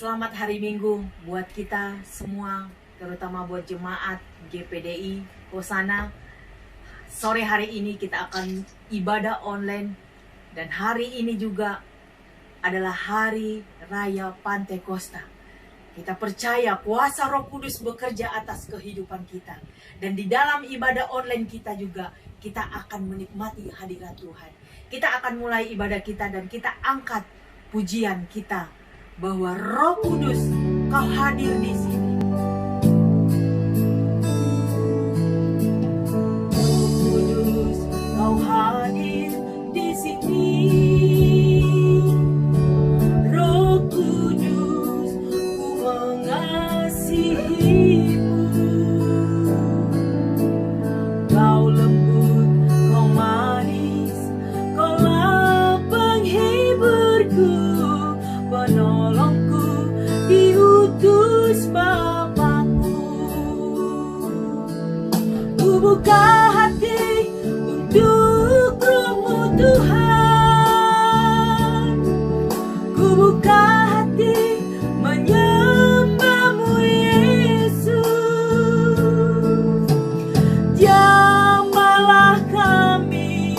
Selamat hari Minggu buat kita semua, terutama buat jemaat GPDI Hosana. Sore hari ini kita akan ibadah online, dan hari ini juga adalah hari raya Pantekosta. Kita percaya kuasa Roh Kudus bekerja atas kehidupan kita, dan di dalam ibadah online kita juga kita akan menikmati hadirat Tuhan. Kita akan mulai ibadah kita dan kita angkat pujian kita bahwa Roh Kudus, Kau hadir di sini. Roh Kudus, Kau hadir di sini. Roh Kudus, Ku mengasihimu. Kau lembut, Kau manis, Kaulah penghiburku, penolongku, diutus Bapakku. Ku buka hati untuk Roh-Mu Tuhan. Ku buka hati menyembah-Mu Yesus. Jamahlah kami,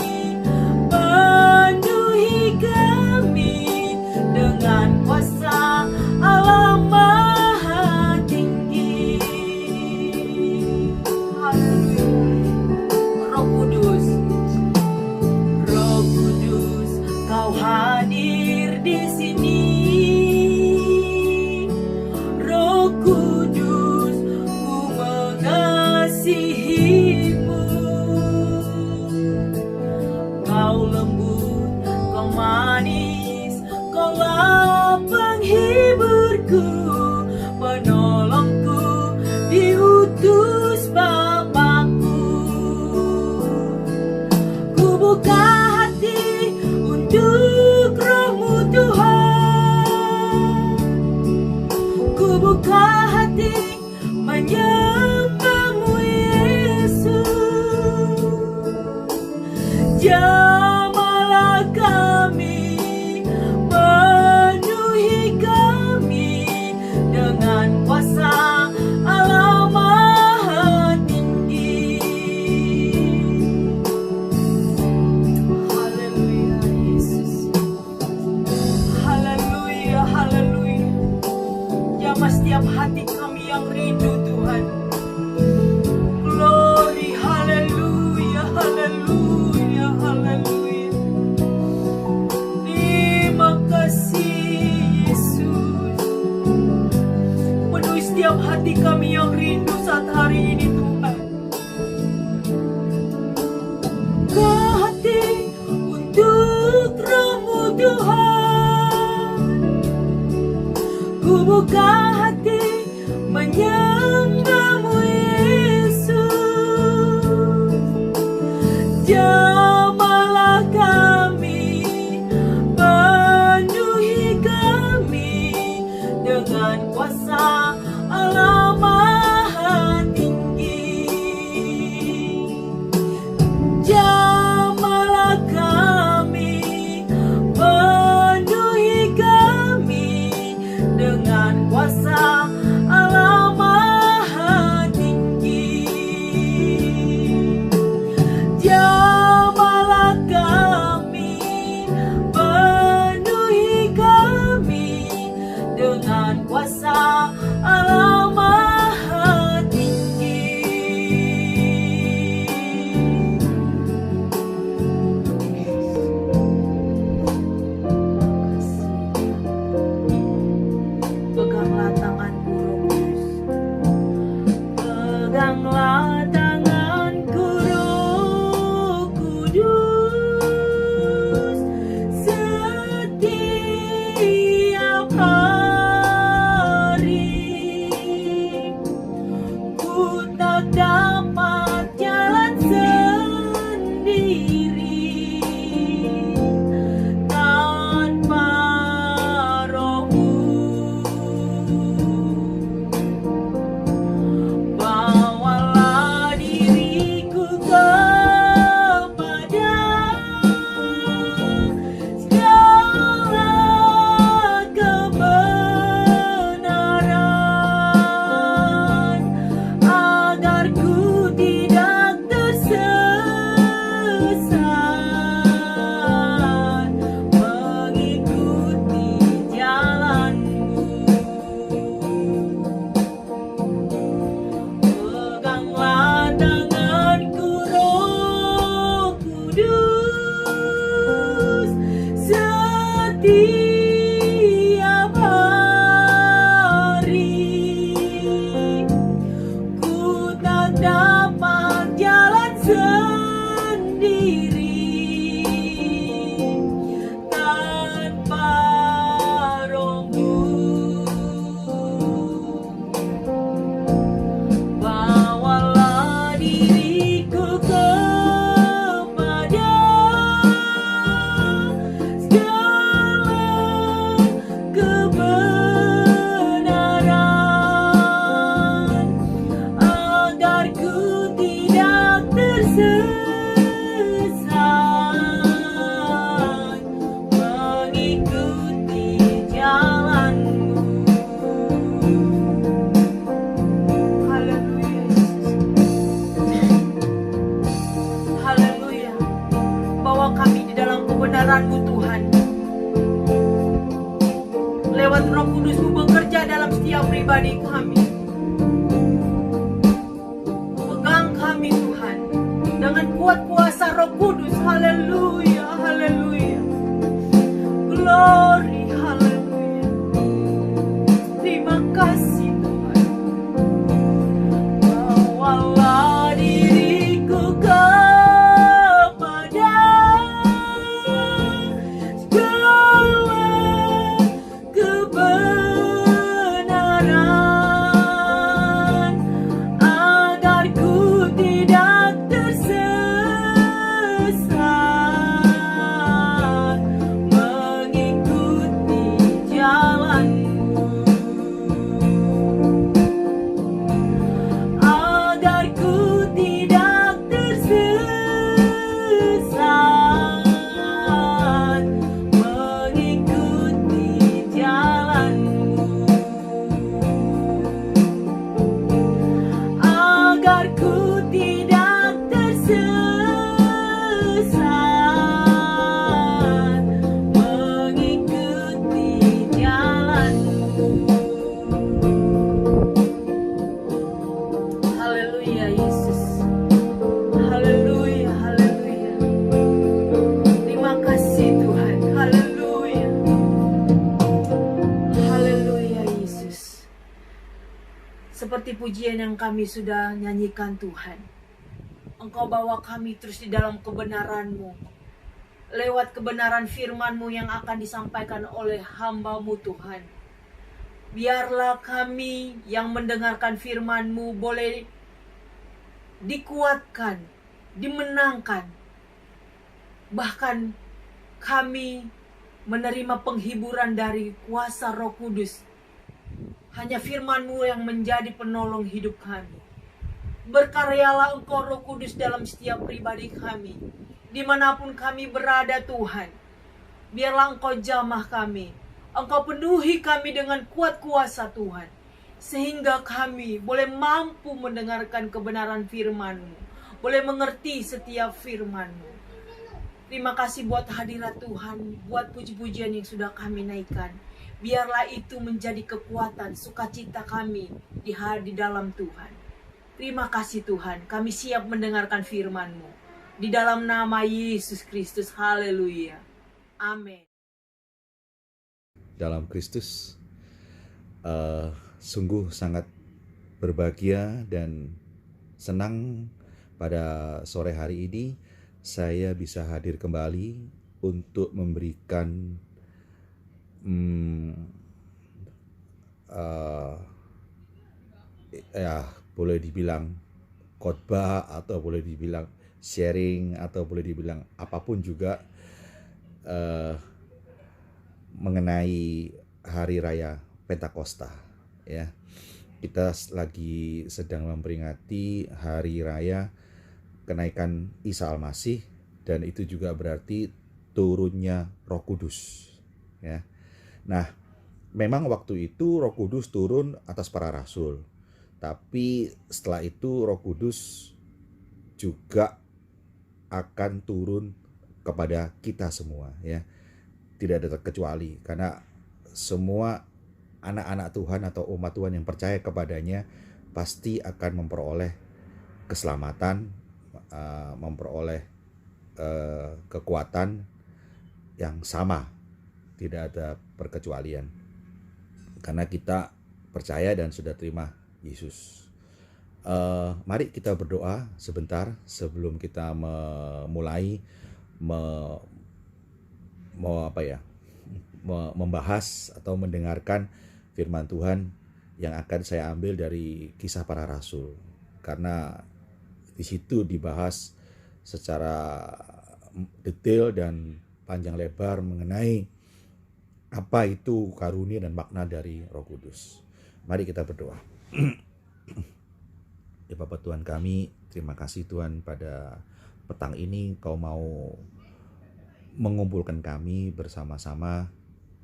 penuhi kami dengan kuasa Allah Maha Tinggi. Roh Kudus, Roh Kudus, Kau hadir di sini. Roh Kudus, Ku mengasihimu. Kau lembut, Kau manis, Kaulah penghiburku, penolongku, diutus Bapakku. Ku buka hati untuk Roh-Mu Tuhan. Ku buka hati menyembah-Mu Yesus. Jamahlah kami, penuhi kami dengan kuasa Allah Maha Tinggi. Haleluya Yesus. Haleluya, haleluya. Jamah setiap hati kami yang rindu Tuhan. Glory, haleluya, haleluya, haleluya. Terima kasih Yesus. Penuhi setiap hati kami yang rindu saat hari ini Tuhan. Buka hati untuk Roh-Mu Tuhan. Ku buka hati menyembah-Mu Yesus. Jamahlah kami, penuhi kami dengan kuasa Allah Maha Tinggi. Jamahlah kami, penuhi kami dengan kuasa dengan kuat kuasa Roh Kudus. Haleluya, haleluya. Glory, haleluya. Terima kasih Tuhan. Bawalah diriku kepada segala kebenaran, agar ku tidak tersesat, mengikuti jalan-Mu, agar ku tidak tersesat, mengikuti jalan-Mu, agar ku tidak tersesat, mengikuti jalan-Mu. Haleluya Yesus. Haleluya, haleluya. Terima kasih Tuhan. Haleluya. Haleluya Yesus. Seperti pujian yang kami sudah nyanyikan Tuhan, Engkau bawa kami terus di dalam kebenaran-Mu, lewat kebenaran firman-Mu yang akan disampaikan oleh hamba-Mu Tuhan. Biarlah kami yang mendengarkan firman-Mu boleh dikuatkan, dimenangkan. Bahkan kami menerima penghiburan dari kuasa Roh Kudus. Hanya firman-Mu yang menjadi penolong hidup kami. Berkaryalah Engkau Roh Kudus dalam setiap pribadi kami, dimanapun kami berada Tuhan. Biarlah Engkau jamah kami, Engkau penuhi kami dengan kuat kuasa Tuhan, sehingga kami boleh mampu mendengarkan kebenaran firman-Mu, boleh mengerti setiap firman-Mu. Terima kasih buat hadirat Tuhan, buat puji-pujian yang sudah kami naikkan. Biarlah itu menjadi kekuatan, sukacita kami di dalam Tuhan. Terima kasih Tuhan, kami siap mendengarkan firman-Mu. Di dalam nama Yesus Kristus, haleluya. Amin. Dalam Kristus, sungguh sangat berbahagia dan senang pada sore hari ini saya bisa hadir kembali untuk memberikan boleh dibilang khotbah, atau boleh dibilang sharing, atau boleh dibilang apapun juga mengenai hari raya Pentakosta, ya. Kita lagi sedang memperingati hari raya kenaikan Isa Al-Masih, dan itu juga berarti turunnya Roh Kudus, ya. Nah, memang waktu itu Roh Kudus turun atas para rasul, tapi setelah itu Roh Kudus juga akan turun kepada kita semua, ya. Tidak ada terkecuali, karena semua anak-anak Tuhan atau umat Tuhan yang percaya kepadanya pasti akan memperoleh keselamatan, memperoleh kekuatan yang sama, tidak ada perkecualian, karena kita percaya dan sudah terima Yesus. Mari kita berdoa sebentar sebelum kita memulai membahas atau mendengarkan firman Tuhan yang akan saya ambil dari Kisah Para Rasul, karena di situ dibahas secara detail dan panjang lebar mengenai apa itu karunia dan makna dari Roh Kudus. Mari kita berdoa. Ya Bapa Tuhan kami, terima kasih Tuhan, pada petang ini Kau mau mengumpulkan kami bersama-sama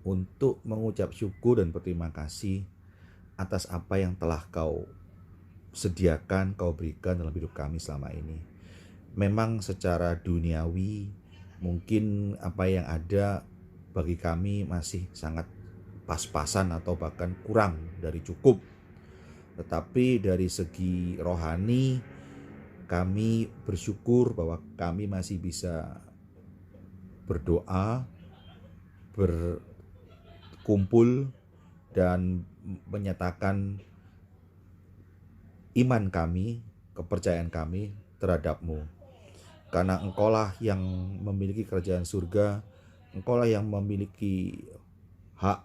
untuk mengucap syukur dan berterima kasih atas apa yang telah Kau sediakan, Kau berikan dalam hidup kami selama ini. Memang secara duniawi mungkin apa yang ada bagi kami masih sangat pas-pasan atau bahkan kurang dari cukup. Tetapi dari segi rohani Kami bersyukur bahwa kami masih bisa berdoa, berkumpul, dan menyatakan iman kami, kepercayaan kami terhadap-Mu. Karena Engkaulah yang memiliki kerajaan surga, Engkaulah yang memiliki hak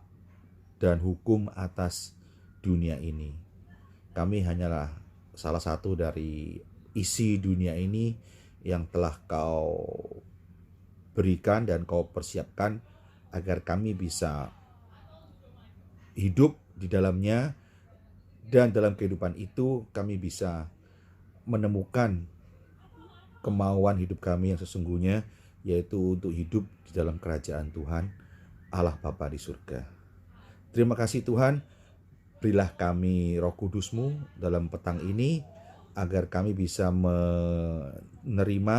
dan hukum atas dunia ini. Kami hanyalah salah satu dari isi dunia ini yang telah Kau berikan dan Kau persiapkan agar kami bisa hidup di dalamnya, dan dalam kehidupan itu kami bisa menemukan kemauan hidup kami yang sesungguhnya, yaitu untuk hidup di dalam kerajaan Tuhan Allah Bapa di surga. Terima kasih Tuhan, berilah kami Roh Kudus-Mu dalam petang ini agar kami bisa menerima,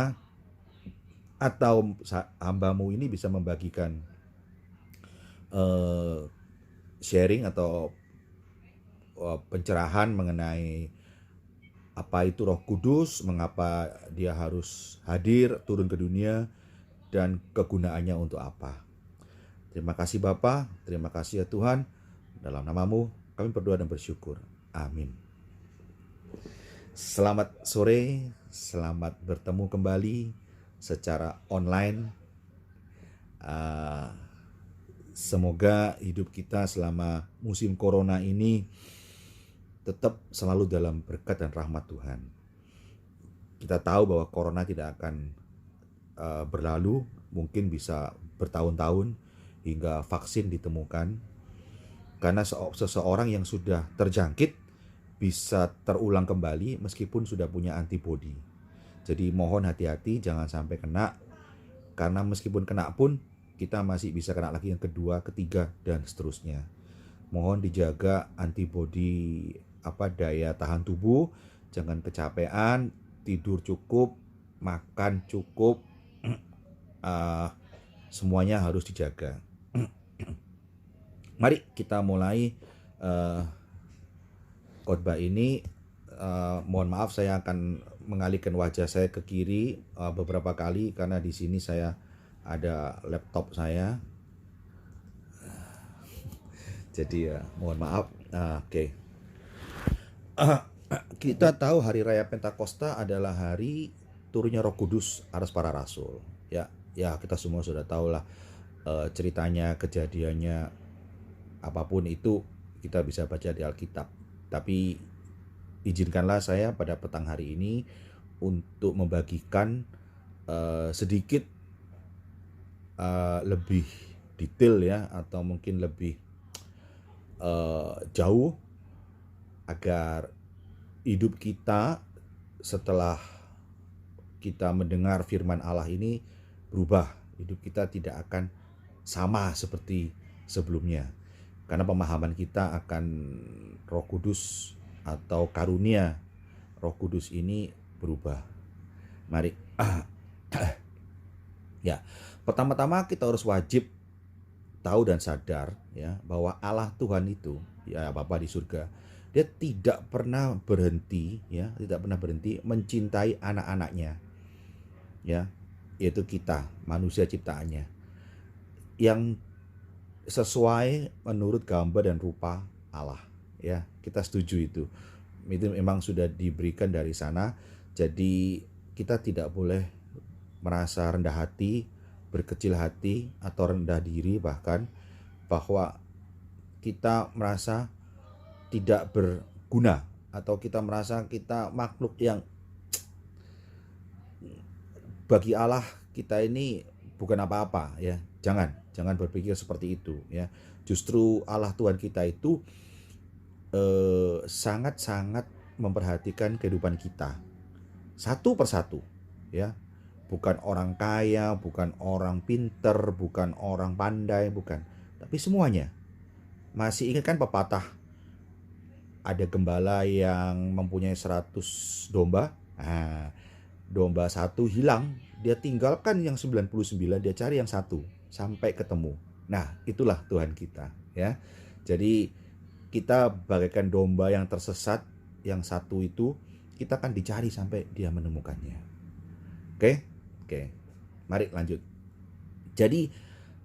atau hamba-Mu ini bisa membagikan sharing atau pencerahan mengenai apa itu Roh Kudus, mengapa Dia harus hadir turun ke dunia, dan kegunaannya untuk apa. Terima kasih Bapa, terima kasih ya Tuhan. Dalam nama-Mu kami berdoa dan bersyukur. Amin. Selamat sore, selamat bertemu kembali secara online. Semoga hidup kita selama musim corona ini tetap selalu dalam berkat dan rahmat Tuhan. Kita tahu bahwa corona tidak akan berlalu, mungkin bisa bertahun-tahun hingga vaksin ditemukan. Karena seseorang yang sudah terjangkit bisa terulang kembali meskipun sudah punya antibodi. Jadi mohon hati-hati, jangan sampai kena, karena meskipun kena pun kita masih bisa kena lagi yang kedua, ketiga, dan seterusnya. Mohon dijaga antibodi, daya tahan tubuh, jangan kecapean, tidur cukup, makan cukup, semuanya harus dijaga. Mari kita mulai khotbah ini. Mohon maaf, saya akan mengalihkan wajah saya ke kiri beberapa kali karena di sini saya ada laptop saya. Jadi mohon maaf. Oke. Kita tahu hari raya Pentakosta adalah hari turunnya Roh Kudus atas para rasul. Ya, kita semua sudah tahu lah ceritanya, kejadiannya, apapun itu kita bisa baca di Alkitab. Tapi izinkanlah saya pada petang hari ini untuk membagikan sedikit lebih detail ya, atau mungkin lebih jauh, agar hidup kita setelah kita mendengar firman Allah ini berubah. Hidup kita tidak akan sama seperti sebelumnya, karena pemahaman kita akan Roh Kudus atau karunia Roh Kudus ini berubah. Mari. Ya, pertama-tama kita harus wajib tahu dan sadar ya bahwa Allah Tuhan itu, ya Bapa di surga, Dia tidak pernah berhenti mencintai anak-anaknya, ya, yaitu kita, manusia ciptaannya, yang sesuai menurut gambar dan rupa Allah, ya. Kita setuju itu memang sudah diberikan dari sana. Jadi kita tidak boleh merasa rendah hati, berkecil hati, atau rendah diri, bahkan bahwa kita merasa tidak berguna, atau kita merasa kita makhluk yang bagi Allah kita ini bukan apa-apa, ya. Jangan berpikir seperti itu, ya. Justru Allah Tuhan kita itu sangat-sangat memperhatikan kehidupan kita satu persatu, ya. Bukan orang kaya, bukan orang pinter, bukan orang pandai, bukan, tapi semuanya. Masih ingat kan pepatah, ada gembala yang mempunyai 100 domba. Nah, domba satu hilang, dia tinggalkan yang 99, dia cari yang satu sampai ketemu. Nah, itulah Tuhan kita, ya. Jadi kita bagaikan domba yang tersesat, yang satu itu kita akan dicari sampai dia menemukannya. Oke. Mari lanjut. Jadi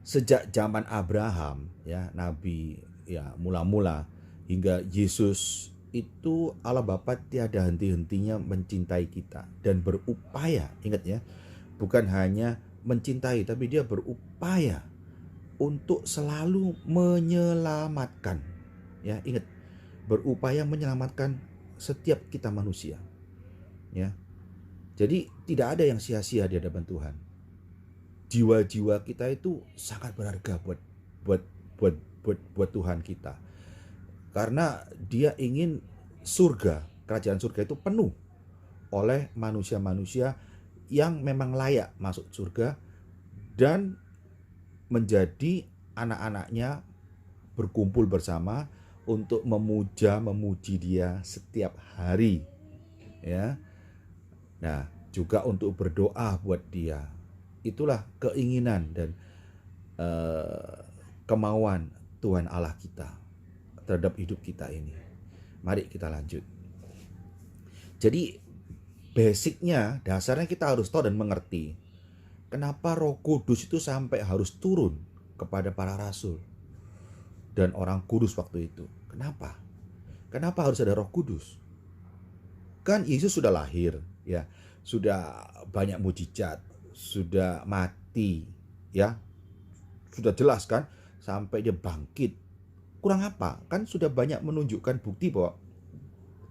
sejak zaman Abraham ya, nabi ya, mula-mula hingga Yesus itu Allah Bapa tiada henti-hentinya mencintai kita dan berupaya, ingat ya, bukan hanya mencintai tapi dia berupaya untuk selalu menyelamatkan. Ya, ingat, berupaya menyelamatkan setiap kita manusia. Ya. Jadi tidak ada yang sia-sia di hadapan Tuhan. Jiwa-jiwa kita itu sangat berharga buat Tuhan kita. Karena dia ingin surga, kerajaan surga itu penuh oleh manusia-manusia yang memang layak masuk surga dan menjadi anak-anaknya berkumpul bersama untuk memuji dia setiap hari. Ya. Nah, juga untuk berdoa buat dia. Itulah keinginan dan kemauan Tuhan Allah kita terhadap hidup kita ini. Mari kita lanjut. Jadi basicnya, dasarnya kita harus tahu dan mengerti kenapa Roh Kudus itu sampai harus turun kepada para rasul dan orang kudus waktu itu. Kenapa? Kenapa harus ada Roh Kudus? Kan Yesus sudah lahir, ya, sudah banyak mujizat, sudah mati, ya, sudah jelas kan, sampai dia bangkit. Kurang apa? Kan sudah banyak menunjukkan bukti bahwa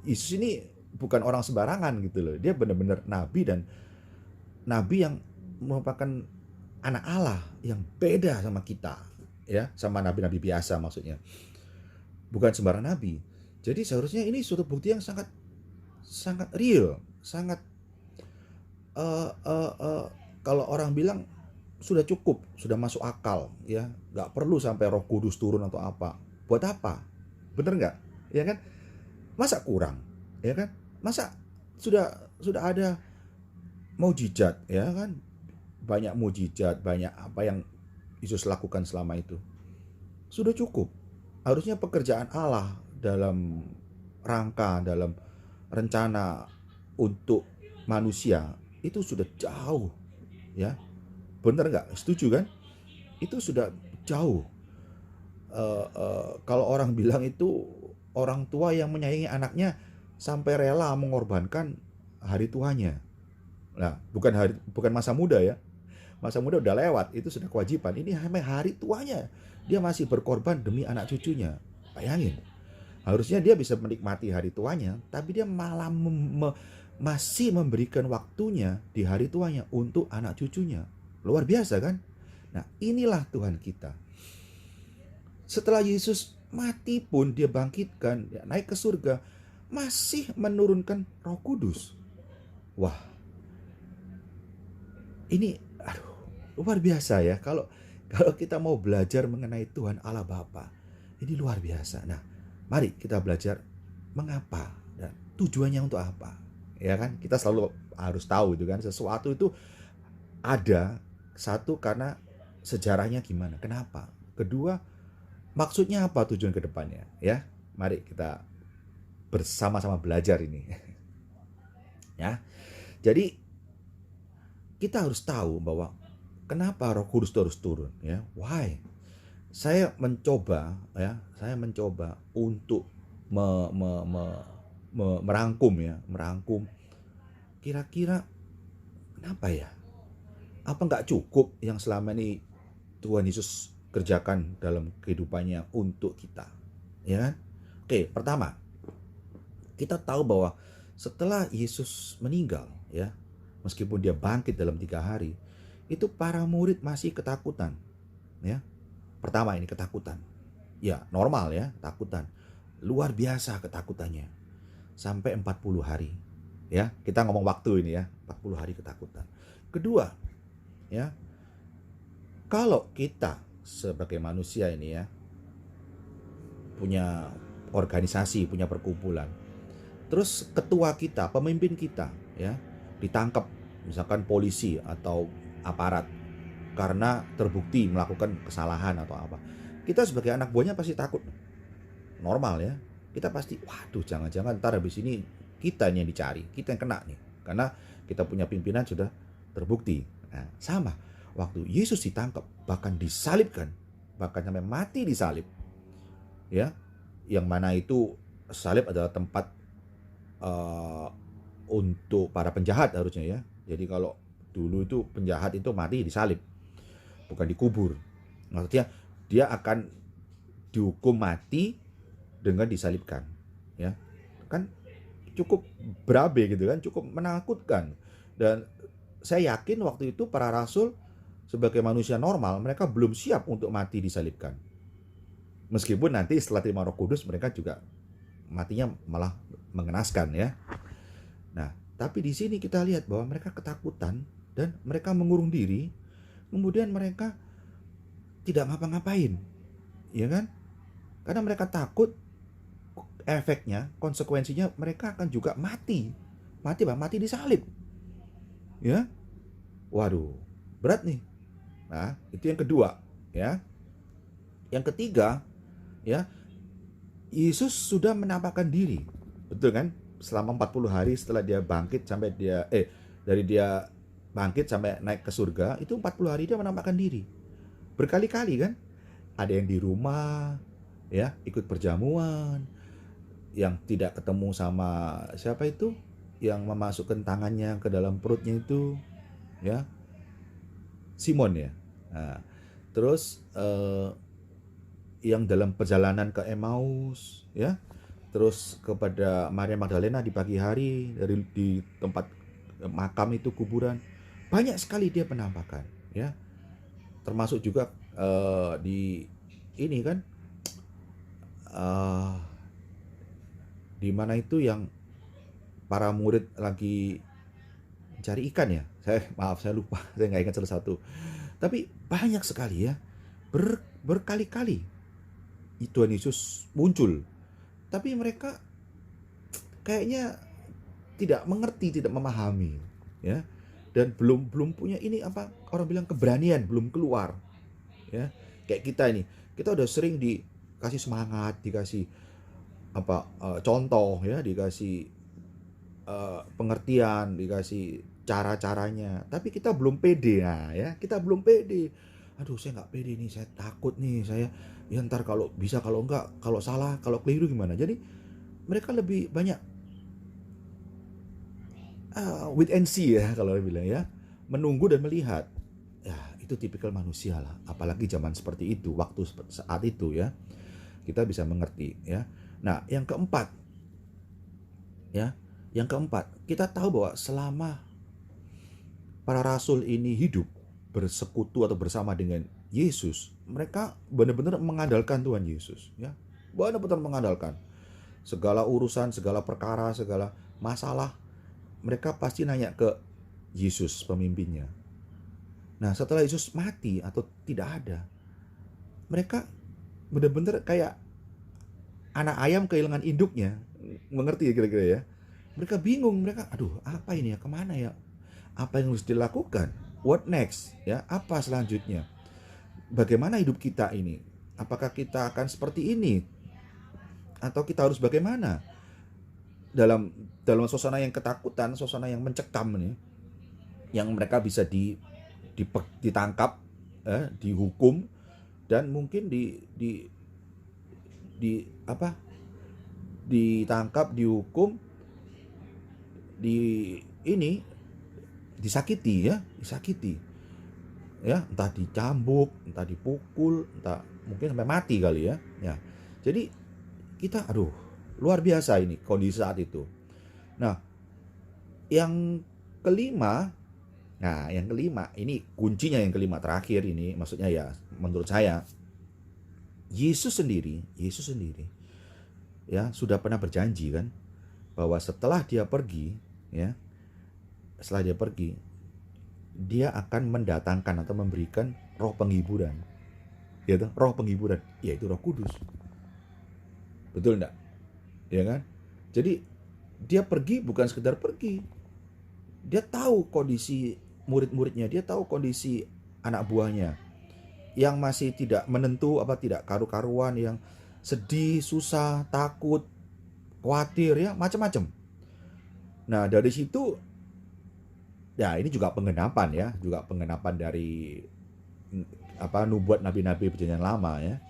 Yesus ini bukan orang sembarangan gitu loh. Dia benar-benar nabi dan nabi yang merupakan anak Allah yang beda sama kita, ya, sama nabi-nabi biasa maksudnya. Bukan sembarang nabi. Jadi seharusnya ini suatu bukti yang sangat real, sangat kalau orang bilang sudah cukup, sudah masuk akal, ya, nggak perlu sampai Roh Kudus turun atau apa. Buat apa? Bener nggak? Ya kan? Masa kurang? Ya kan? Masa sudah ada mujizat, ya kan? Banyak mujizat, banyak apa yang Yesus lakukan selama itu. Sudah cukup. Harusnya pekerjaan Allah dalam rangka, dalam rencana untuk manusia itu sudah jauh, ya. Bener nggak? Setuju kan? Itu sudah jauh. Kalau orang bilang itu orang tua yang menyayangi anaknya sampai rela mengorbankan hari tuanya. Nah, bukan masa muda ya. Masa muda udah lewat, itu sudah kewajiban. Ini sampai hari tuanya dia masih berkorban demi anak cucunya. Bayangin. Harusnya dia bisa menikmati hari tuanya, tapi dia malah masih memberikan waktunya di hari tuanya untuk anak cucunya. Luar biasa kan? Nah, inilah Tuhan kita. Setelah Yesus mati pun dia bangkitkan, ya, naik ke surga, masih menurunkan Roh Kudus. Wah, ini luar biasa ya. Kalau kita mau belajar mengenai Tuhan Allah Bapa, ini luar biasa. Nah, mari kita belajar mengapa dan tujuannya untuk apa. Ya kan? Kita selalu harus tahu itu kan, sesuatu itu ada, satu karena sejarahnya gimana, kenapa. Kedua, maksudnya apa tujuan ke depannya, ya. Mari kita bersama-sama belajar ini. Ya. Jadi kita harus tahu bahwa kenapa Roh Kudus itu harus turun, ya. Why? Saya mencoba untuk merangkum kira-kira kenapa ya? Apa nggak cukup yang selama ini Tuhan Yesus kerjakan dalam kehidupannya untuk kita, ya kan? Oke, pertama, kita tahu bahwa setelah Yesus meninggal, ya, meskipun dia bangkit dalam 3 hari, itu para murid masih ketakutan, ya. Pertama ini ketakutan, ya normal ya, ketakutan, luar biasa ketakutannya, sampai 40 hari, ya. Kita ngomong waktu ini ya, 40 hari ketakutan. Kedua, ya, kalau kita sebagai manusia ini ya, punya organisasi, punya perkumpulan, terus ketua kita, pemimpin kita, ya, ditangkap, misalkan polisi atau aparat karena terbukti melakukan kesalahan atau apa, kita sebagai anak buahnya pasti takut. Normal ya, kita pasti, waduh, jangan-jangan ntar habis ini Kita yang dicari, kita yang kena nih. Karena kita punya pimpinan sudah terbukti. Nah, sama. Waktu Yesus ditangkap, bahkan disalibkan, bahkan sampai mati disalib. Ya, yang mana itu salib adalah tempat untuk para penjahat harusnya ya. Jadi kalau dulu itu penjahat itu mati disalib, bukan dikubur. Maksudnya dia akan dihukum mati dengan disalibkan, ya kan, cukup berabe gitu kan, cukup menakutkan. Dan saya yakin waktu itu para rasul sebagai manusia normal mereka belum siap untuk mati disalibkan. Meskipun nanti setelah terima Roh Kudus mereka juga matinya malah mengenaskan ya. Nah, tapi di sini kita lihat bahwa mereka ketakutan dan mereka mengurung diri, kemudian mereka tidak ngapa-ngapain, ya kan? Karena mereka takut efeknya, konsekuensinya mereka akan juga mati. Mati disalib. Ya. Waduh, berat nih. Nah, itu yang kedua, ya. Yang ketiga, ya, Yesus sudah menampakkan diri. Betul kan? Selama 40 hari setelah dia bangkit sampai dari dia bangkit sampai naik ke surga, itu 40 hari dia menampakkan diri. Berkali-kali kan? Ada yang di rumah, ya, ikut perjamuan, yang tidak ketemu sama siapa itu, yang memasukkan tangannya ke dalam perutnya itu, ya, Simon ya. Nah, terus yang dalam perjalanan ke Emmaus, ya, terus kepada Maria Magdalena di pagi hari di tempat makam itu, kuburan, banyak sekali dia penampakan, ya, termasuk juga di ini kan, di mana itu yang para murid lagi mencari ikan ya, saya lupa, saya nggak ingat salah satu, tapi banyak sekali ya, berkali-kali Tuhan Yesus muncul, tapi mereka kayaknya tidak mengerti, tidak memahami, ya, dan belum punya ini apa orang bilang keberanian, belum keluar, ya. Kayak kita ini, kita udah sering dikasih semangat, dikasih apa contoh ya, dikasih pengertian, dikasih cara-caranya, tapi kita belum pede. Nah ya, kita belum pede. Aduh, saya nggak pede nih, saya takut nih, saya ya ntar kalau bisa, kalau enggak, kalau salah, kalau keliru gimana. Jadi mereka lebih banyak wait and see ya, kalau bilang ya, menunggu dan melihat. Ya, itu tipikal manusia lah, apalagi zaman seperti itu, waktu saat itu ya, kita bisa mengerti ya. Nah, yang keempat, ya, kita tahu bahwa selama para rasul ini hidup bersekutu atau bersama dengan Yesus, mereka benar-benar mengandalkan Tuhan Yesus, ya, benar-benar mengandalkan segala urusan, segala perkara, segala masalah, mereka pasti nanya ke Yesus pemimpinnya. Nah, setelah Yesus mati atau tidak ada, mereka benar-benar kayak anak ayam kehilangan induknya, mengerti ya kira-kira ya. Mereka bingung, mereka aduh, apa ini ya, kemana ya, apa yang harus dilakukan, what next ya, apa selanjutnya, bagaimana hidup kita ini, apakah kita akan seperti ini atau kita harus bagaimana dalam suasana yang ketakutan, suasana yang mencekam nih, yang mereka bisa ditangkap, dihukum, dan mungkin ditangkap, dihukum, disakiti ya, entah dicambuk, entah dipukul, entah mungkin sampai mati kali ya. Jadi kita aduh, luar biasa ini kondisi saat itu. Nah, yang kelima ini kuncinya, yang kelima terakhir ini, maksudnya ya menurut saya, Yesus sendiri ya sudah pernah berjanji kan, bahwa setelah dia pergi, dia akan mendatangkan atau memberikan roh penghiburan, yaitu Roh Kudus. Betul enggak? Ya kan? Jadi dia pergi bukan sekedar pergi, dia tahu kondisi murid-muridnya, dia tahu kondisi anak buahnya yang masih tidak menentu, tidak karu-karuan, yang sedih, susah, takut, khawatir, ya, macam-macam. Nah, dari situ ya ini juga penggenapan ya, juga penggenapan dari nubuat nabi-nabi perjanjian lama ya.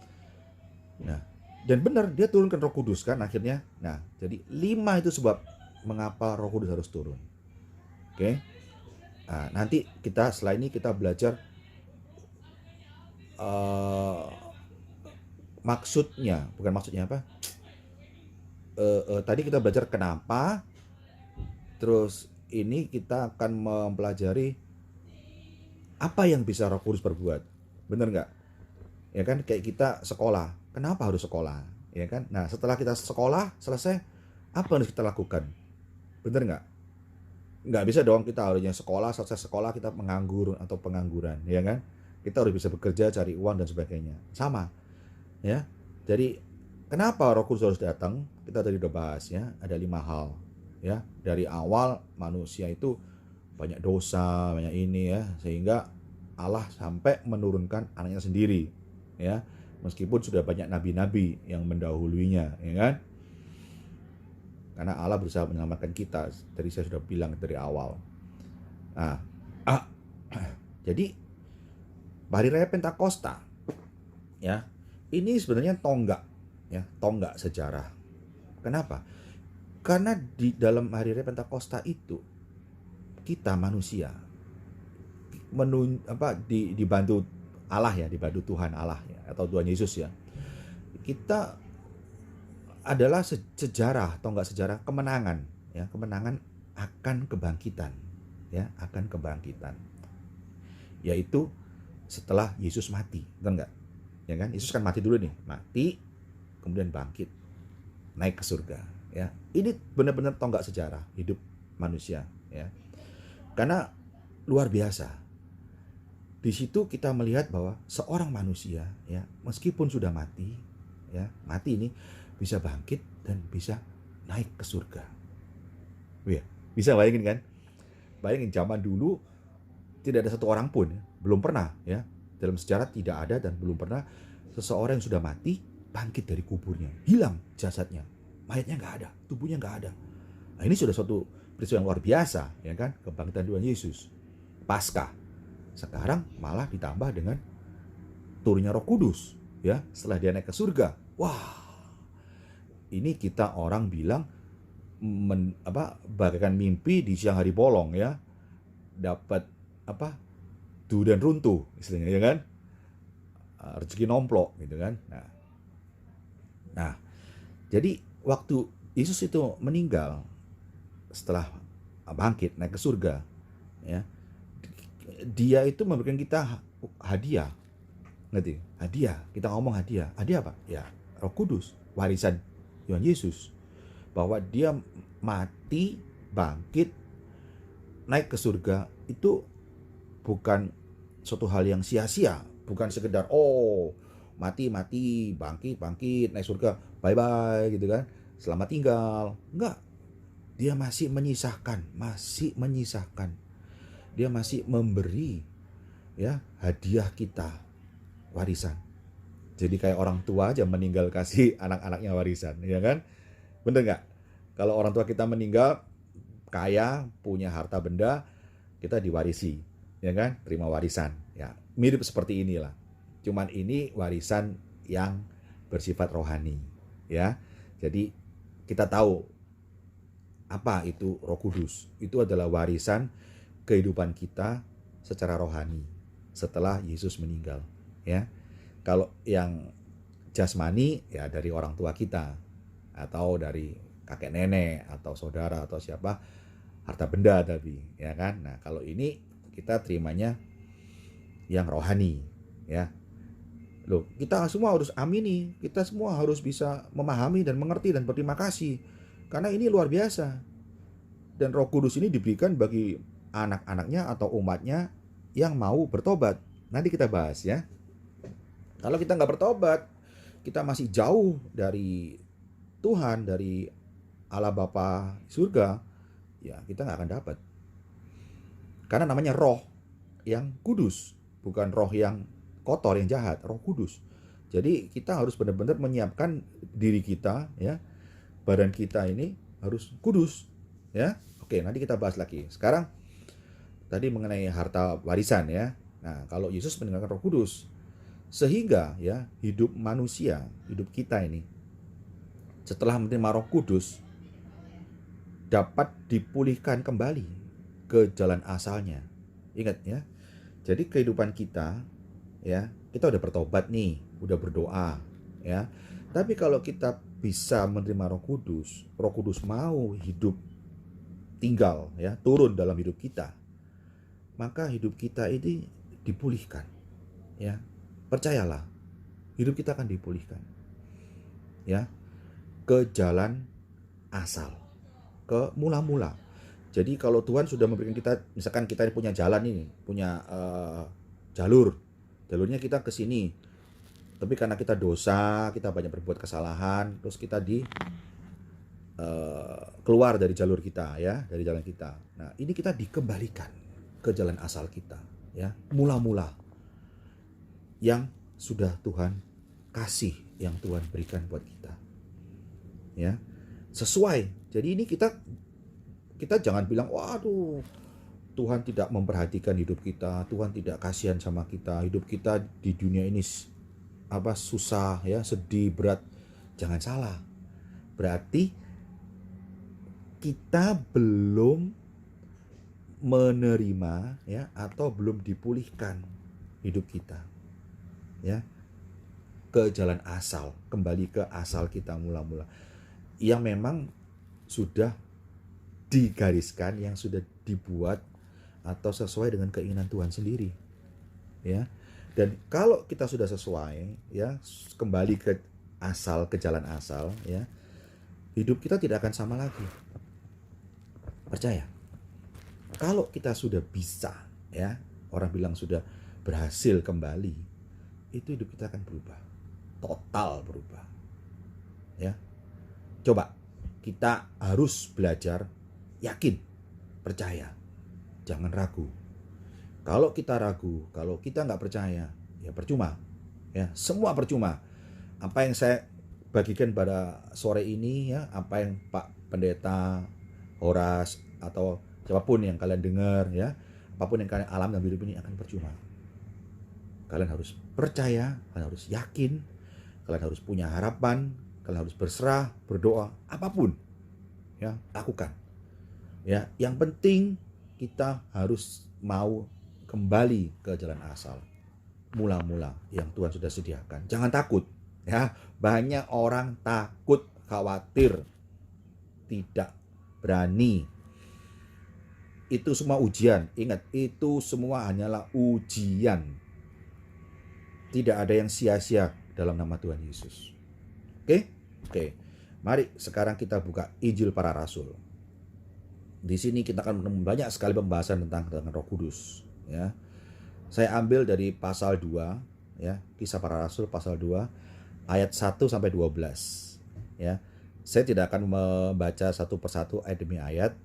Nah, dan benar dia turunkan Roh Kudus kan akhirnya. Nah, jadi 5 itu sebab mengapa Roh Kudus harus turun. Oke. Nah, nanti kita setelah ini kita belajar bukan maksudnya apa? Tadi kita belajar kenapa, terus ini kita akan mempelajari apa yang bisa Roh Kudus perbuat. Bener nggak? Ya kan, kayak kita sekolah. Kenapa harus sekolah? Ya kan? Nah, setelah kita sekolah selesai, apa yang harus kita lakukan? Bener nggak? Nggak bisa dong kita harusnya sekolah, selesai sekolah kita menganggur atau pengangguran, ya kan? Kita harus bisa bekerja, cari uang dan sebagainya. Sama, ya. Jadi kenapa Roh Kudus harus datang? Kita tadi udah bahas ya, ada 5 hal. Ya, dari awal manusia itu banyak dosa, banyak ini ya, sehingga Allah sampai menurunkan anaknya sendiri, ya. Meskipun sudah banyak nabi-nabi yang mendahuluinya, ya kan? Karena Allah berusaha menyelamatkan kita. Tadi saya sudah bilang dari awal. Nah, jadi Hari Raya Pentakosta, ya, ini sebenarnya tonggak, ya, tonggak sejarah. Kenapa? Karena di dalam Hari Raya Pentakosta itu kita manusia dibantu Allah ya, dibantu Tuhan Allah ya, atau Tuhan Yesus ya. Kita adalah sejarah, tonggak sejarah kemenangan, ya, kemenangan akan kebangkitan, ya, akan kebangkitan. Yaitu setelah Yesus mati, benar nggak? Ya kan, Yesus kan mati dulu nih, mati, kemudian bangkit, naik ke surga, ya. Ini benar-benar tonggak sejarah hidup manusia, ya. Karena luar biasa. Di situ kita melihat bahwa seorang manusia, ya, meskipun sudah mati, ya, mati ini bisa bangkit dan bisa naik ke surga. Ya, bisa bayangin kan? Bayangin zaman dulu tidak ada satu orang pun, ya, belum pernah ya, dalam sejarah tidak ada dan belum pernah seseorang yang sudah mati bangkit dari kuburnya, hilang jasadnya, mayatnya nggak ada, tubuhnya nggak ada. Nah, ini sudah suatu peristiwa yang luar biasa, ya kan, kebangkitan Tuhan Yesus, Paskah. Sekarang malah ditambah dengan turunnya Roh Kudus, ya, setelah dia naik ke surga. Wah, ini kita orang bilang bagaikan mimpi di siang hari bolong ya, dapat durian runtuh istilahnya, ya kan, rezeki nomplok gitu kan. Nah, jadi waktu Yesus itu meninggal setelah bangkit naik ke surga, ya, dia itu memberikan kita hadiah, ngerti? Hadiah, kita ngomong hadiah apa? Ya, Roh Kudus, warisan Tuhan Yesus, bahwa dia mati, bangkit, naik ke surga itu bukan suatu hal yang sia-sia, bukan sekedar mati, bangkit, naik surga, bye-bye gitu kan, selamat tinggal. Enggak. Dia masih menyisakan. Dia masih memberi, ya, hadiah kita, warisan. Jadi kayak orang tua aja meninggal kasih anak-anaknya warisan, ya kan? Bener nggak? Kalau orang tua kita meninggal, kaya, punya harta benda, kita diwarisi, ya kan? Terima warisan. Ya, mirip seperti inilah. Cuman ini warisan yang bersifat rohani, ya. Jadi kita tahu apa itu Roh Kudus. Itu adalah warisan kehidupan kita secara rohani setelah Yesus meninggal, ya. Kalau yang jasmani ya dari orang tua kita atau dari kakek nenek atau saudara atau siapa, harta benda tapi, ya kan. Nah, kalau ini kita terimanya yang rohani, ya. Loh, kita semua harus amini, kita semua harus bisa memahami dan mengerti dan berterima kasih karena ini luar biasa. Dan Roh Kudus ini diberikan bagi anak-anaknya atau umatnya yang mau bertobat. Nanti kita bahas ya. Kalau kita nggak bertobat, kita masih jauh dari Tuhan, dari Allah Bapa surga, ya kita nggak akan dapat. Karena namanya roh yang kudus, bukan roh yang kotor, yang jahat, Roh Kudus. Jadi kita harus benar-benar menyiapkan diri kita, ya, badan kita ini harus kudus, ya. Oke, nanti kita bahas lagi. Sekarang tadi mengenai harta warisan ya. Nah, kalau Yesus meninggalkan Roh Kudus, sehingga ya hidup manusia, hidup kita ini setelah menerima Roh Kudus dapat dipulihkan kembali ke jalan asalnya. Ingat ya. Jadi kehidupan kita ya, kita udah bertobat nih, udah berdoa ya. Tapi kalau kita bisa menerima Roh Kudus mau hidup tinggal ya, turun dalam hidup kita, maka hidup kita ini dipulihkan ya. Percayalah, hidup kita akan dipulihkan ya, ke jalan asal, ke mula-mula. Jadi kalau Tuhan sudah memberikan kita, misalkan kita punya jalan ini, punya jalurnya kita ke sini, tapi karena kita dosa, kita banyak berbuat kesalahan, terus kita keluar dari jalur kita ya, dari jalan kita. Nah, ini kita dikembalikan ke jalan asal kita ya, mula-mula yang sudah Tuhan kasih, yang Tuhan berikan buat kita ya, sesuai. Jadi ini kita jangan bilang waduh Tuhan tidak memperhatikan hidup kita, Tuhan tidak kasihan sama kita, hidup kita di dunia ini susah ya, sedih, berat. Jangan salah, berarti kita belum menerima ya, atau belum dipulihkan hidup kita ya, ke jalan asal, kembali ke asal kita mula-mula yang memang sudah digariskan, yang sudah dibuat atau sesuai dengan keinginan Tuhan sendiri ya. Dan kalau kita sudah sesuai ya, kembali ke asal, ke jalan asal ya, hidup kita tidak akan sama lagi. Percaya, kalau kita sudah bisa ya, orang bilang sudah berhasil kembali, itu hidup kita akan berubah, total berubah ya. Coba kita harus belajar yakin, percaya, jangan ragu. Kalau kita ragu, kalau kita nggak percaya, ya percuma ya, semua percuma. Apa yang saya bagikan pada sore ini ya, apa yang Pak Pendeta Horas atau siapapun yang kalian dengar ya, apapun yang kalian alami dalam hidup ini akan percuma. Kalian harus percaya, kalian harus yakin, kalian harus punya harapan, kalian harus berserah, berdoa, apapun ya, lakukan ya. Yang penting kita harus mau kembali ke jalan asal, mula-mula yang Tuhan sudah sediakan. Jangan takut ya, banyak orang takut, khawatir, tidak berani. Itu semua ujian. Ingat, itu semua hanyalah ujian. Tidak ada yang sia-sia dalam nama Tuhan Yesus. Oke. Mari sekarang kita buka Injil para Rasul. Di sini kita akan menemukan banyak sekali pembahasan tentang Roh Kudus ya. Saya ambil dari pasal 2 ya, Kisah Para Rasul pasal 2 ayat 1 sampai 12 ya. Saya tidak akan membaca satu persatu ayat demi ayat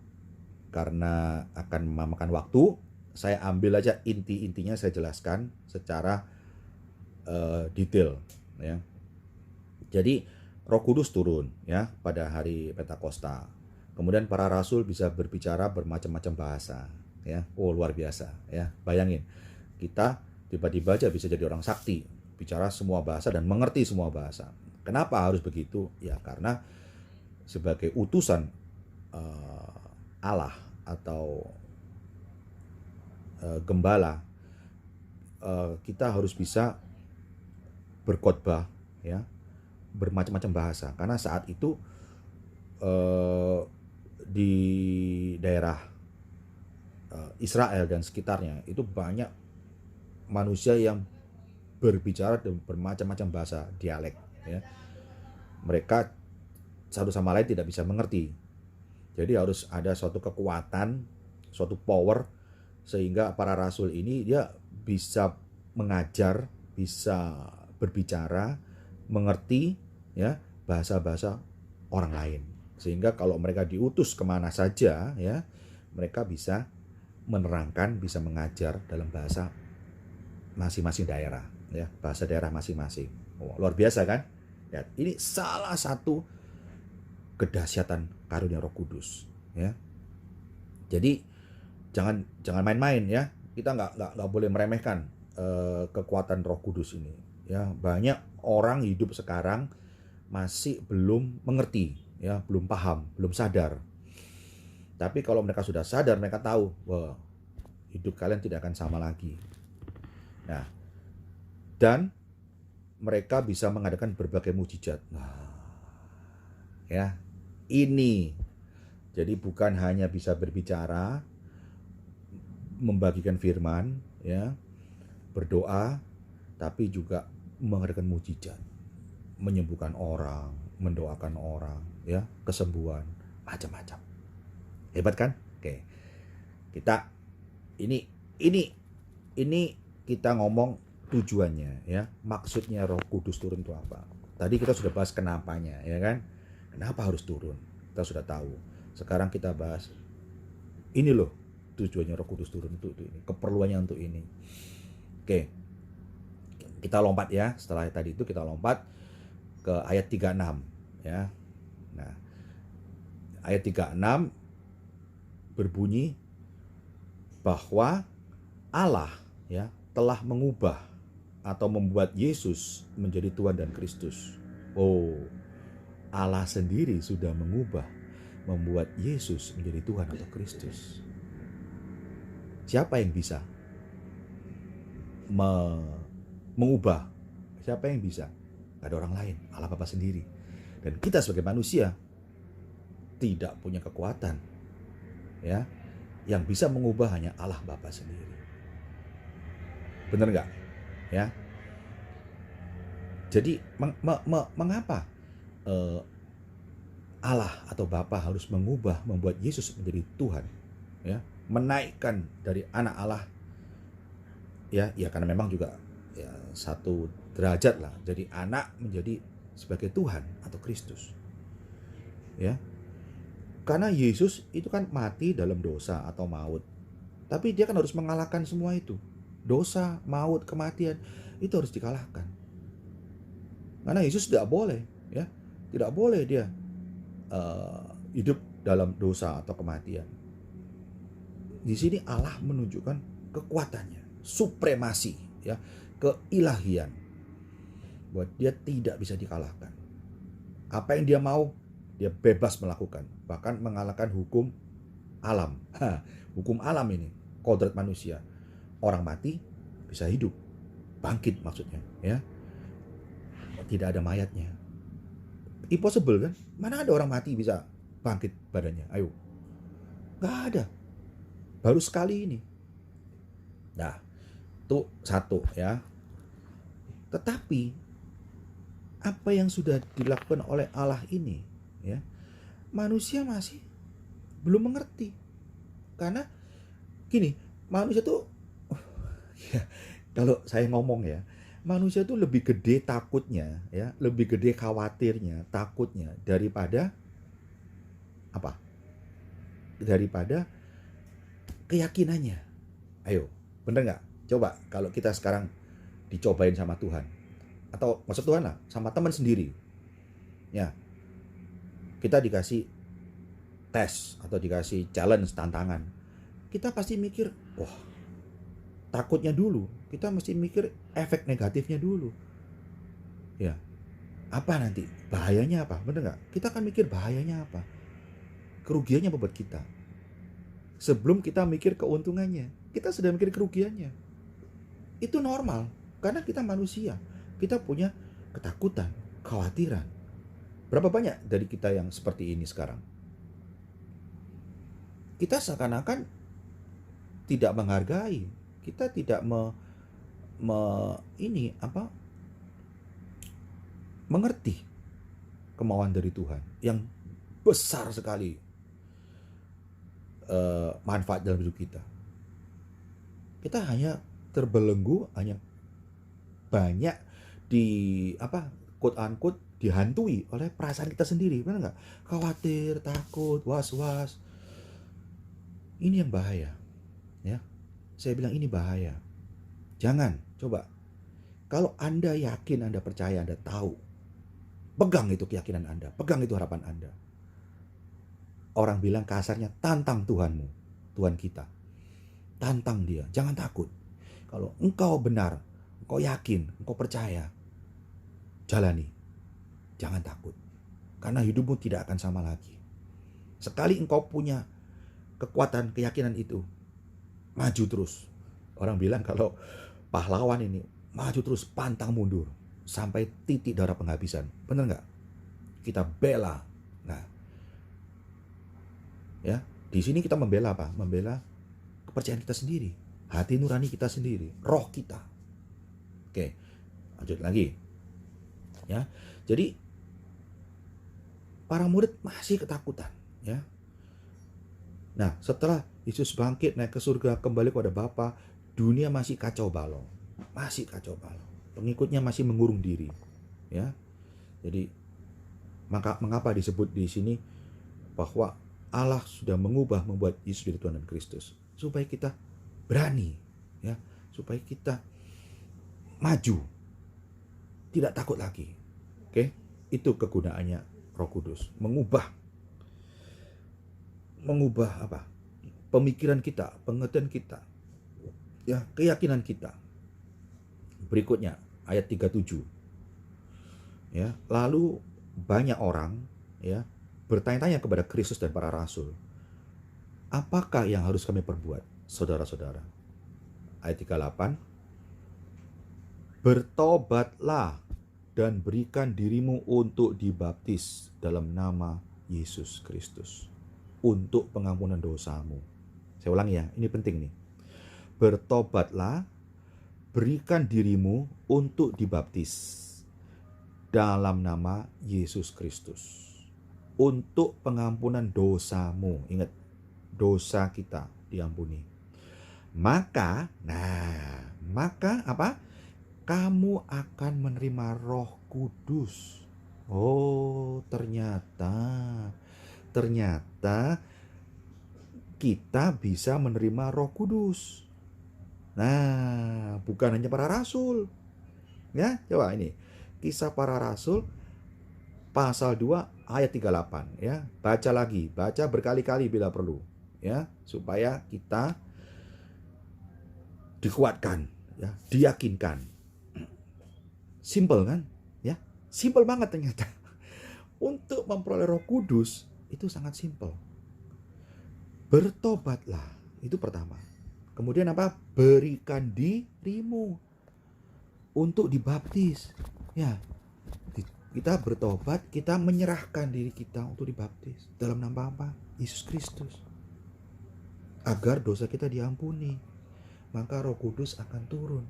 karena akan memakan waktu. Saya ambil aja inti-intinya, saya jelaskan secara detail ya. Jadi Roh Kudus turun ya pada hari Pentakosta. Kemudian para rasul bisa berbicara bermacam-macam bahasa ya. Oh, luar biasa ya. Bayangin, kita tiba-tiba aja bisa jadi orang sakti, bicara semua bahasa dan mengerti semua bahasa. Kenapa harus begitu? Ya karena sebagai utusan Allah atau gembala, kita harus bisa berkhotbah ya, bermacam-macam bahasa. Karena saat itu di daerah Israel dan sekitarnya itu banyak manusia yang berbicara dengan bermacam-macam bahasa, dialek ya. Mereka satu sama lain tidak bisa mengerti. Jadi harus ada suatu kekuatan, suatu power, sehingga para rasul ini dia bisa mengajar, bisa berbicara, mengerti ya bahasa-bahasa orang lain. Sehingga kalau mereka diutus kemana saja ya, mereka bisa menerangkan, bisa mengajar dalam bahasa masing-masing daerah ya, bahasa daerah masing-masing. Oh, luar biasa kan? Ya, ini salah satu kedahsyatan karunia Roh Kudus ya. Jadi jangan main-main ya. Kita nggak boleh meremehkan kekuatan Roh Kudus ini. Ya, banyak orang hidup sekarang masih belum mengerti, ya, belum paham, belum sadar. Tapi kalau mereka sudah sadar, mereka tahu, wah, hidup kalian tidak akan sama lagi. Nah, dan mereka bisa mengadakan berbagai mujizat. Nah, ya, ini jadi bukan hanya bisa berbicara, membagikan firman, ya, berdoa, tapi juga mengadakan mujizat, menyembuhkan orang, mendoakan orang, ya, kesembuhan, macam-macam. Hebat kan? Oke. Kita ini kita ngomong tujuannya, ya. Maksudnya Roh Kudus turun itu apa? Tadi kita sudah bahas kenapanya, ya kan? Kenapa harus turun? Kita sudah tahu. Sekarang kita bahas ini loh tujuannya Roh Kudus turun itu ini, keperluannya untuk ini. Oke. Kita lompat ya, setelah tadi itu kita lompat ke ayat 36 ya. Nah, ayat 36 berbunyi bahwa Allah ya telah mengubah atau membuat Yesus menjadi Tuhan dan Kristus. Oh, Allah sendiri sudah mengubah, membuat Yesus menjadi Tuhan atau Kristus. Siapa yang bisa mengubah? Siapa yang bisa? Gak ada orang lain, Allah Bapa sendiri. Dan kita sebagai manusia tidak punya kekuatan, ya, yang bisa mengubah hanya Allah Bapa sendiri. Benar nggak? Ya. Jadi mengapa Allah atau Bapa harus mengubah, membuat Yesus menjadi Tuhan, ya, menaikkan dari anak Allah, ya karena memang juga ya satu derajat lah, jadi anak menjadi sebagai Tuhan atau Kristus, ya. Karena Yesus itu kan mati dalam dosa atau maut, tapi dia kan harus mengalahkan semua itu, dosa, maut, kematian itu harus dikalahkan. Karena Yesus tidak boleh, ya, tidak boleh dia hidup dalam dosa atau kematian. Di sini Allah menunjukkan kekuatannya, supremasi, ya, keilahian, buat dia tidak bisa dikalahkan. Apa yang dia mau, dia bebas melakukan, bahkan mengalahkan hukum alam. Hukum alam ini, kodrat manusia. Orang mati bisa hidup, bangkit maksudnya, ya. Tidak ada mayatnya. Impossible kan? Mana ada orang mati bisa bangkit badannya? Ayo. Gak ada. Baru sekali ini. Nah, itu satu ya. Tetapi apa yang sudah dilakukan oleh Allah ini, ya, manusia masih belum mengerti. Karena gini, manusia tuh ya, kalau saya ngomong ya, manusia tuh lebih gede takutnya, ya, lebih gede khawatirnya, takutnya daripada apa? Daripada keyakinannya. Ayo, bener nggak? Coba kalau kita sekarang dicobain sama Tuhan, atau maksud Tuhan lah, sama teman sendiri, ya, kita dikasih tes atau dikasih challenge, tantangan, kita pasti mikir, wah, takutnya dulu, kita mesti mikir efek negatifnya dulu, ya, apa nanti bahayanya apa, bener nggak? Kita akan mikir bahayanya apa, kerugiannya apa buat kita. Sebelum kita mikir keuntungannya, kita sudah mikir kerugiannya. Itu normal, karena kita manusia, kita punya ketakutan, kekhawatiran. Berapa banyak dari kita yang seperti ini sekarang? Kita seakan-akan tidak menghargai, kita tidak mengerti kemauan dari Tuhan yang besar sekali, manfaat dalam hidup kita. Kita hanya terbelenggu, hanya banyak quote unquote dihantui oleh perasaan kita sendiri, benar nggak? Khawatir, takut, was-was. Ini yang bahaya, ya. Saya bilang ini bahaya. Jangan, coba. Kalau Anda yakin, Anda percaya, Anda tahu, pegang itu keyakinan Anda, pegang itu harapan Anda. Orang bilang kasarnya, tantang Tuhanmu. Tuhan kita. Tantang dia, jangan takut. Kalau engkau benar, engkau yakin, engkau percaya, jalani. Jangan takut. Karena hidupmu tidak akan sama lagi. Sekali engkau punya kekuatan, keyakinan itu, maju terus. Orang bilang kalau pahlawan ini maju terus, pantang mundur sampai titik darah penghabisan. Benar nggak? Kita bela. Nah, ya, di sini kita membela apa? Membela kepercayaan kita sendiri, hati nurani kita sendiri, roh kita. Oke, lanjut lagi. Ya, jadi para murid masih ketakutan. Ya. Nah, setelah Yesus bangkit naik ke surga kembali kepada Bapa, dunia masih kacau balau, masih kacau balau. Pengikutnya masih mengurung diri. Ya, jadi mengapa disebut di sini bahwa Allah sudah membuat Yesus jadi Tuhan dan Kristus, supaya kita berani, ya, supaya kita maju, tidak takut lagi. Oke, itu kegunaannya Roh Kudus, mengubah apa? Pemikiran kita, pengertian kita, ya, keyakinan kita. Berikutnya ayat 37. Ya, lalu banyak orang, ya, bertanya-tanya kepada Kristus dan para rasul, apakah yang harus kami perbuat, saudara-saudara? Ayat 38, bertobatlah dan berikan dirimu untuk dibaptis dalam nama Yesus Kristus untuk pengampunan dosamu. Saya ulangi ya, ini penting nih. Bertobatlah, berikan dirimu untuk dibaptis dalam nama Yesus Kristus untuk pengampunan dosamu. Ingat, dosa kita diampuni. Maka apa? Kamu akan menerima Roh Kudus. Oh, ternyata kita bisa menerima Roh Kudus. Nah, bukan hanya para rasul. Ya, coba ini. Kisah Para Rasul pasal 2 ayat 38, ya. Baca lagi, baca berkali-kali bila perlu, ya, supaya kita dikuatkan, ya, diyakinkan. Simple kan? Ya, simple banget ternyata. Untuk memperoleh Roh Kudus itu sangat simple. Bertobatlah, itu pertama. Kemudian apa? Berikan dirimu untuk dibaptis. Ya, kita bertobat, kita menyerahkan diri kita untuk dibaptis dalam nama apa? Yesus Kristus. Agar dosa kita diampuni, maka Roh Kudus akan turun.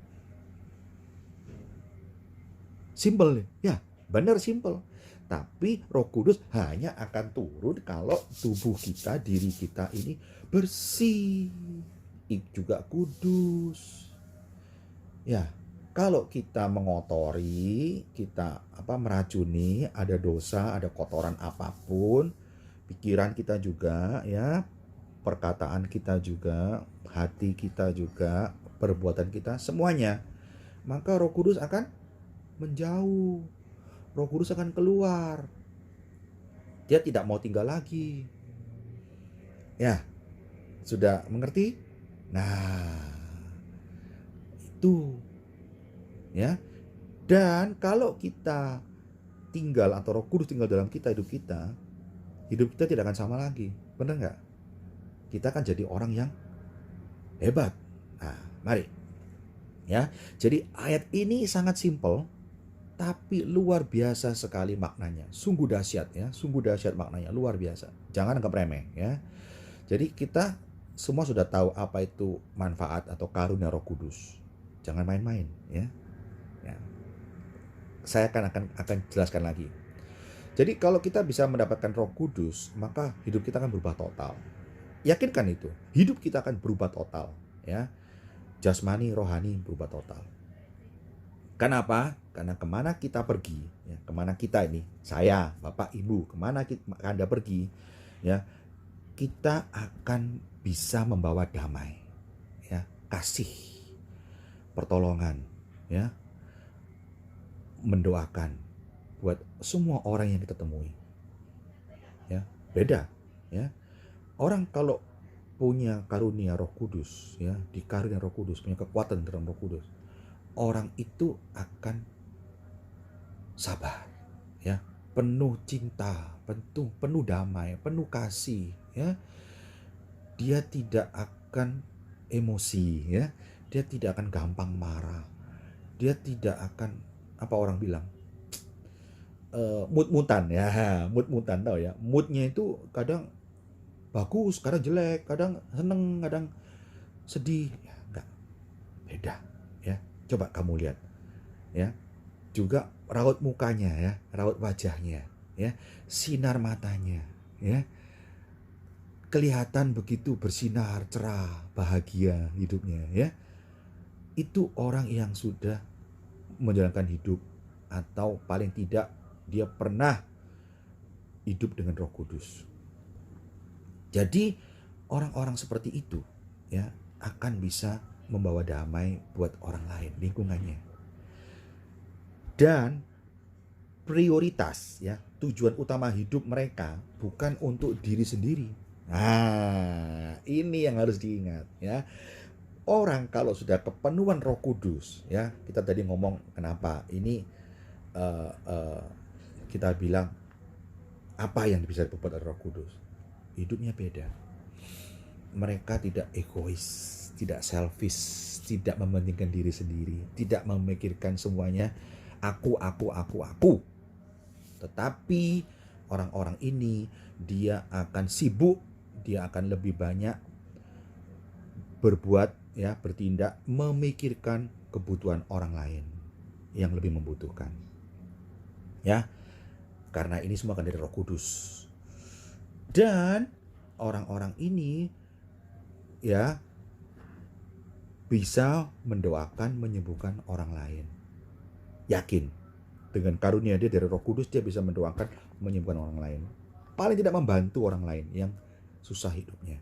Simple, ya, benar simple. Tapi Roh Kudus hanya akan turun kalau tubuh kita, diri kita ini bersih, juga kudus. Ya, kalau kita mengotori, kita meracuni, ada dosa, ada kotoran apapun, pikiran kita juga, ya, perkataan kita juga, hati kita juga, perbuatan kita, semuanya, maka Roh Kudus akan menjauh. Roh Kudus akan keluar. Dia tidak mau tinggal lagi. Ya, sudah mengerti? Nah, itu, ya. Dan kalau kita tinggal atau Roh Kudus tinggal dalam kita, hidup kita tidak akan sama lagi. Benar nggak? Kita akan jadi orang yang hebat. Nah, mari. Ya, jadi ayat ini sangat simpel, tapi luar biasa sekali maknanya. Sungguh dahsyat, ya, sungguh dahsyat maknanya, luar biasa. Jangan anggap remeh, ya. Jadi kita semua sudah tahu apa itu manfaat atau karunia Roh Kudus. Jangan main-main, ya. Ya. Saya akan jelaskan lagi. Jadi kalau kita bisa mendapatkan Roh Kudus, maka hidup kita akan berubah total. Yakinkan itu, hidup kita akan berubah total, ya. Jasmani, rohani berubah total. Kenapa? Karena kemana kita pergi, ya, kemana kita ini, saya, Bapak, Ibu, kemana Anda pergi, ya, kita akan bisa membawa damai, ya, kasih, pertolongan, ya, mendoakan buat semua orang yang kita temui, ya, beda, ya. Orang kalau punya karunia Roh Kudus, ya, dikarunia Roh Kudus, punya kekuatan dalam Roh Kudus, orang itu akan sabar, ya, penuh cinta, penuh damai, penuh kasih, ya. Dia tidak akan emosi, ya. Dia tidak akan gampang marah. Dia tidak akan, apa orang bilang, mood-mutan, ya. Mood-mutan, tahu ya. Moodnya itu kadang bagus, kadang jelek, kadang seneng, kadang sedih. Ya, enggak, beda, ya. Coba kamu lihat, ya. Juga raut mukanya, ya, raut wajahnya, ya, sinar matanya, ya, kelihatan begitu bersinar, cerah, bahagia hidupnya, ya. Itu orang yang sudah menjalankan hidup, atau paling tidak dia pernah hidup dengan Roh Kudus. Jadi orang-orang seperti itu, ya, akan bisa membawa damai buat orang lain, lingkungannya. Dan prioritas, ya, tujuan utama hidup mereka bukan untuk diri sendiri. Nah, ini yang harus diingat, ya. Orang kalau sudah kepenuhan Roh Kudus, ya, kita tadi ngomong kenapa ini kita bilang apa yang bisa diperbuat oleh Roh Kudus, hidupnya beda. Mereka tidak egois, tidak selfish, tidak mementingkan diri sendiri, tidak memikirkan semuanya aku. Tetapi orang-orang ini dia akan sibuk, dia akan lebih banyak berbuat, ya, bertindak, memikirkan kebutuhan orang lain yang lebih membutuhkan. Ya, karena ini semua akan dari Roh Kudus. Dan orang-orang ini, ya, bisa mendoakan, menyembuhkan orang lain. Yakin, dengan karunia dia dari Roh Kudus, dia bisa mendoakan, menyembuhkan orang lain. Paling tidak membantu orang lain yang susah hidupnya.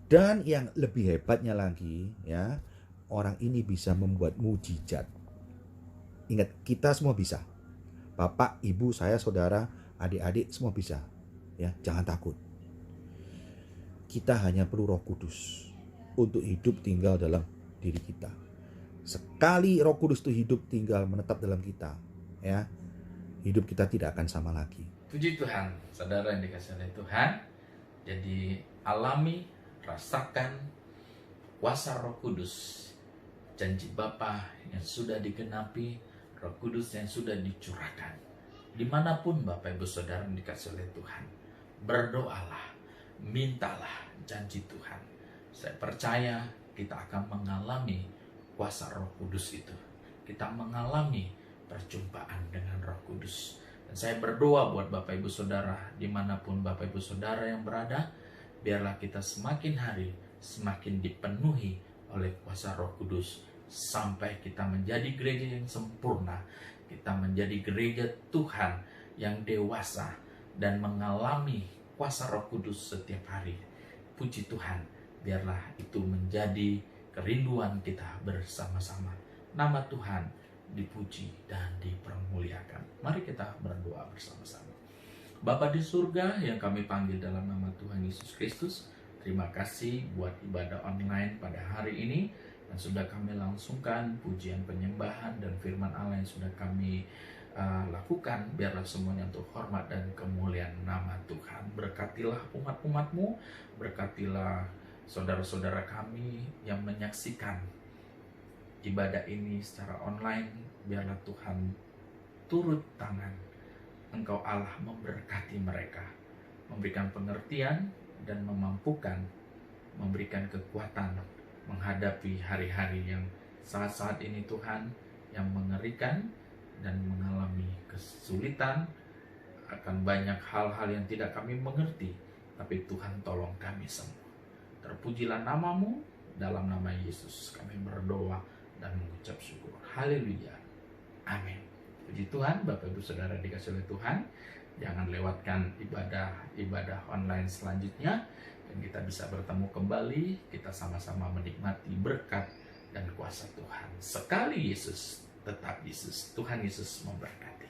Dan yang lebih hebatnya lagi, ya, orang ini bisa membuat mujizat. Ingat, kita semua bisa. Bapak, ibu, saya, saudara, adik-adik, semua bisa. Ya, jangan takut. Kita hanya perlu Roh Kudus untuk hidup tinggal dalam diri kita. Sekali Roh Kudus itu hidup tinggal menetap dalam kita, ya, hidup kita tidak akan sama lagi. Puji Tuhan, saudara yang dikasihi oleh Tuhan. Jadi alami, rasakan kuasa Roh Kudus, janji Bapa yang sudah digenapi, Roh Kudus yang sudah dicurahkan. Dimanapun Bapak Ibu Saudara yang dikasihi oleh Tuhan, berdoalah, mintalah janji Tuhan. Saya percaya kita akan mengalami kuasa Roh Kudus itu. Kita mengalami perjumpaan dengan Roh Kudus. Dan saya berdoa buat Bapak Ibu Saudara, dimanapun Bapak Ibu Saudara yang berada, biarlah kita semakin hari semakin dipenuhi oleh kuasa Roh Kudus, sampai kita menjadi gereja yang sempurna. Kita menjadi gereja Tuhan yang dewasa dan mengalami kuasa Roh Kudus setiap hari. Puji Tuhan, biarlah itu menjadi kerinduan kita bersama-sama. Nama Tuhan dipuji dan dipermuliakan. Mari kita berdoa bersama-sama. Bapa di surga yang kami panggil dalam nama Tuhan Yesus Kristus, terima kasih buat ibadah online pada hari ini, dan sudah kami langsungkan pujian penyembahan dan firman Allah yang sudah kami lakukan. Biarlah semuanya untuk hormat dan kemuliaan nama Tuhan. Berkatilah umat-umat-Mu, berkatilah saudara-saudara kami yang menyaksikan ibadah ini secara online. Biarlah Tuhan turut tangan Engkau Allah memberkati mereka, memberikan pengertian dan memampukan, memberikan kekuatan menghadapi hari-hari yang saat-saat ini Tuhan yang mengerikan dan mengalami kesulitan. Akan banyak hal-hal yang tidak kami mengerti, tapi Tuhan tolong kami semua. Terpujilah nama-Mu, dalam nama Yesus kami berdoa dan mengucap syukur. Haleluya. Amin. Puji Tuhan, Bapak Ibu Saudara dikasihi oleh Tuhan. Jangan lewatkan ibadah online selanjutnya, dan kita bisa bertemu kembali. Kita sama-sama menikmati berkat dan kuasa Tuhan. Sekali Yesus, tetap Yesus. Tuhan Yesus memberkati.